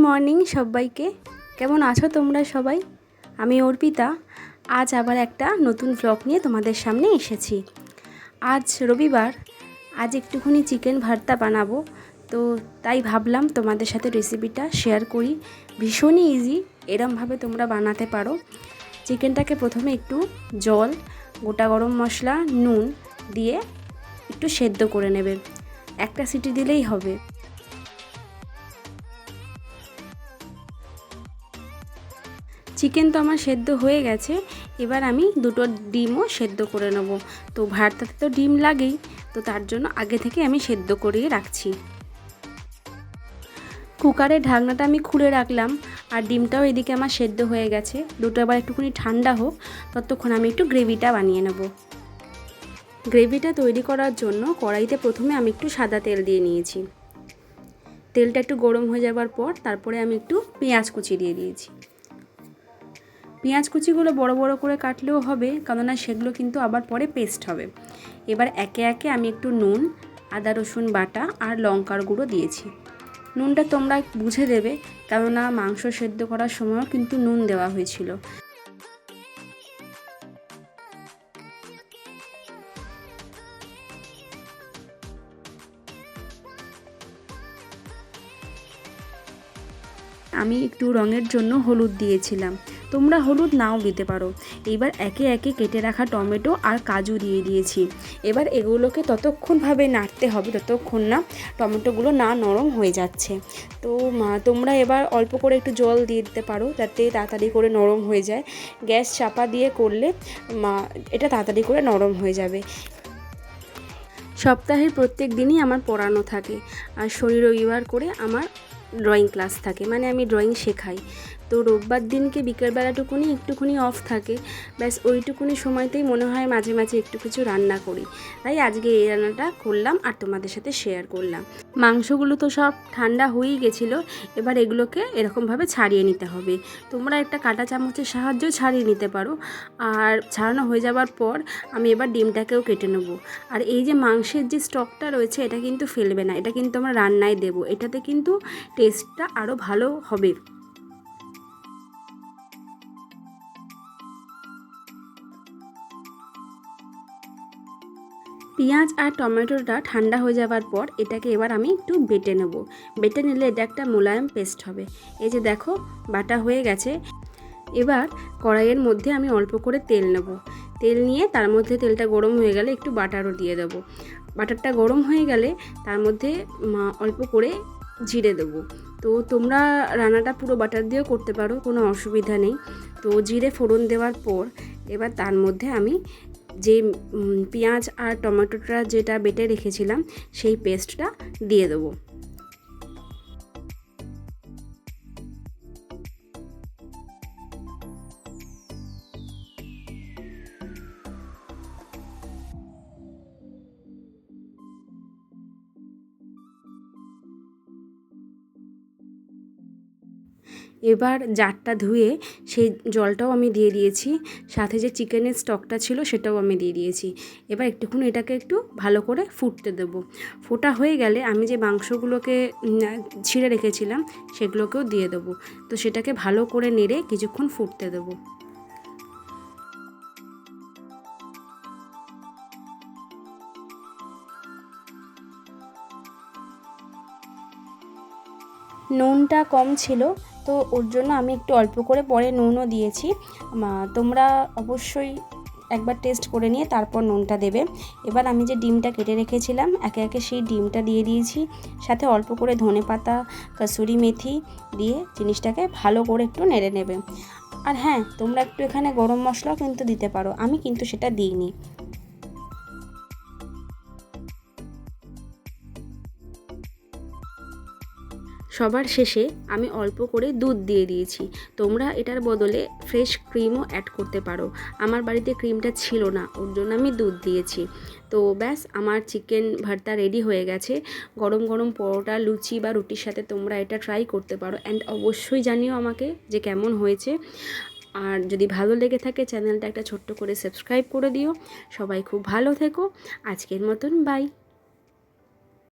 Morning সবাইকে। কেমন আছো তোমরা সবাই? আমি অর্পিতা। আজ আবার একটা নতুন ব্লগ নিয়ে তোমাদের সামনে এসেছি। আজ রবিবার, আজ একটুখানি চিকেন ভর্তা বানাবো, তো তাই ভাবলাম তোমাদের সাথে রেসিপিটা শেয়ার করি। ভীষণই ইজি, এরমভাবে তোমরা বানাতে পারো। চিকেনটাকে প্রথমে একটু জল, গোটা গরম মশলা, নুন দিয়ে একটু সেদ্ধ করে নেবে। একটা সিটি দিলেই হবে। চিকেন তো আমার সেদ্ধ হয়ে গেছে, এবার আমি দুটো ডিমও সেদ্ধ করে নেব। তো ভর্তাতে তো ডিম লাগেই, তো তার জন্য আগে থেকে আমি সেদ্ধ করিয়ে রাখছি। কুকারের ঢাকনাটা আমি খুলে রাখলাম, আর ডিমটাও এদিকে আমার সেদ্ধ হয়ে গেছে। দুটো আবার একটুখানি ঠান্ডা হোক, ততক্ষণ আমি একটু গ্রেভিটা বানিয়ে নেব। গ্রেভিটা তৈরি করার জন্য কড়াইতে প্রথমে আমি একটু সাদা তেল দিয়ে নিয়েছি। তেলটা একটু গরম হয়ে যাবার পর তারপরে আমি একটু পেঁয়াজ কুচি দিয়ে দিয়েছি। পেঁয়াজ কুচিগুলো বড় বড় করে কাটলেও হবে, কেননা সেগুলো কিন্তু আবার পরে পেস্ট হবে। এবার একে একে আমি একটু নুন, আদা রসুন বাটা আর লঙ্কার গুঁড়ো দিয়েছি। নুনটা তোমরা বুঝে দেবে, কেননা মাংস সেদ্ধ করার সময়ও কিন্তু নুন দেওয়া হয়েছিল। আমি একটু রঙের জন্য হলুদ দিয়েছিলাম, তোমরা হলুদ নাও দিতে পারো। এবার একে একে কেটে রাখা টমেটো আর কাজু দিয়ে দিয়েছি। এবার এগুলোকে ততক্ষণভাবে নাড়তে হবে যতক্ষণ না টমেটোগুলো না নরম হয়ে যাচ্ছে। তো তোমরা এবার অল্প করে একটু জল দিয়ে দিতে পারো, যাতে তাড়াতাড়ি করে নরম হয়ে যায়। গ্যাস চাপা দিয়ে করলে এটা তাড়াতাড়ি করে নরম হয়ে যাবে। সপ্তাহের প্রত্যেক দিনই আমার পড়ানো থাকে, আর শনি রবিবার করে আমার ড্রয়িং ক্লাস থাকে, মানে আমি ড্রয়িং শেখাই। তো রোববার দিনকে বিকেলবেলাটুকুনি একটুখানি অফ থাকে, ব্যাস ওইটুকুনি সময়তেই মনে হয় মাঝে মাঝে একটু কিছু রান্না করি। তাই আজকে এই রান্নাটা করলাম আর তোমাদের সাথে শেয়ার করলাম। মাংসগুলো তো সব ঠান্ডা হয়েই গেছিলো, এবার এগুলোকে এরকমভাবে ছাড়িয়ে নিতে হবে। তোমরা একটা কাঁটা চামচের সাহায্যেও ছাড়িয়ে নিতে পারো। আর ছাড়ানো হয়ে যাবার পর আমি এবার ডিমটাকেও কেটে নেব। আর এই যে মাংসের যে স্টকটা রয়েছে, এটা কিন্তু ফেলবে না, এটা কিন্তু আমরা রান্নায় দেবো। এটাতে কিন্তু টেস্টটা আরও ভালো হবে। পেঁয়াজ আর টমেটোটা ঠান্ডা হয়ে যাওয়ার পর এটাকে এবার আমি একটু বেটে নেব। বেটে নিলে এটা একটা মোলায়েম পেস্ট হবে। এই যে দেখো, বাটা হয়ে গেছে। এবার কড়াইয়ের মধ্যে আমি অল্প করে তেল নেব। তেল নিয়ে তার মধ্যে তেলটা গরম হয়ে গেলে একটু বাটারও দিয়ে দেবো। বাটারটা গরম হয়ে গেলে তার মধ্যে অল্প করে জিরে দেবো। তো তোমরা রান্নাটা পুরো বাটার দিয়েও করতে পারো, কোনো অসুবিধা নেই। তো জিরে ফোড়ন দেওয়ার পর এবার তার মধ্যে আমি যে পেঁয়াজ আর টমেটোটা যেটা বেটে রেখেছিলাম সেই পেস্টটা দিয়ে দেবো। এবার জারটা ধুয়ে সেই জলটাও আমি দিয়ে দিয়েছি, সাথে যে চিকেনের স্টকটা ছিল সেটাও আমি দিয়ে দিয়েছি। এবার একটুখানি এটাকে একটু ভালো করে ফুটতে দেবো। ফোটা হয়ে গেলে আমি যে মাংসগুলোকে ছিঁড়ে রেখেছিলাম সেগুলোকেও দিয়ে দেবো। তো সেটাকে ভালো করে নেড়ে কিছুক্ষণ ফুটতে দেবো। নুনটা কম ছিল, তো ওর জন্য আমি একটু অল্প করে পরে নুনও দিয়েছি। তোমরা অবশ্যই একবার টেস্ট করে নিয়ে তারপর নুনটা দেবে। এবার আমি যে ডিমটা কেটে রেখেছিলাম একে একে সেই ডিমটা দিয়ে দিয়েছি, সাথে অল্প করে ধনেপাতা, কসুরি মেথি দিয়ে জিনিসটাকে ভালো করে একটু নেড়ে নেবে। আর হ্যাঁ, তোমরা একটু এখানে গরম মশলাও কিন্তু দিতে পারো, আমি কিন্তু সেটা দিইনি। সবার শেষে আমি অল্প করে দুধ দিয়ে দিয়েছি। তোমরা এটার বদলে ফ্রেশ ক্রিমও অ্যাড করতে পারো। আমার বাড়িতে ক্রিমটা ছিল না, ওর জন্য আমি দুধ দিয়েছি। তো ব্যাস, আমার চিকেন ভর্তা রেডি হয়ে গেছে। গরম গরম পরোটা, লুচি বা রুটির সাথে তোমরা এটা ট্রাই করতে পারো, অ্যান্ড অবশ্যই জানিও আমাকে যে কেমন হয়েছে। আর যদি ভালো লেগে থাকে চ্যানেলটা একটা ছোট্ট করে সাবস্ক্রাইব করে দিও। সবাই খুব ভালো থেকো। আজকের মতন বাই।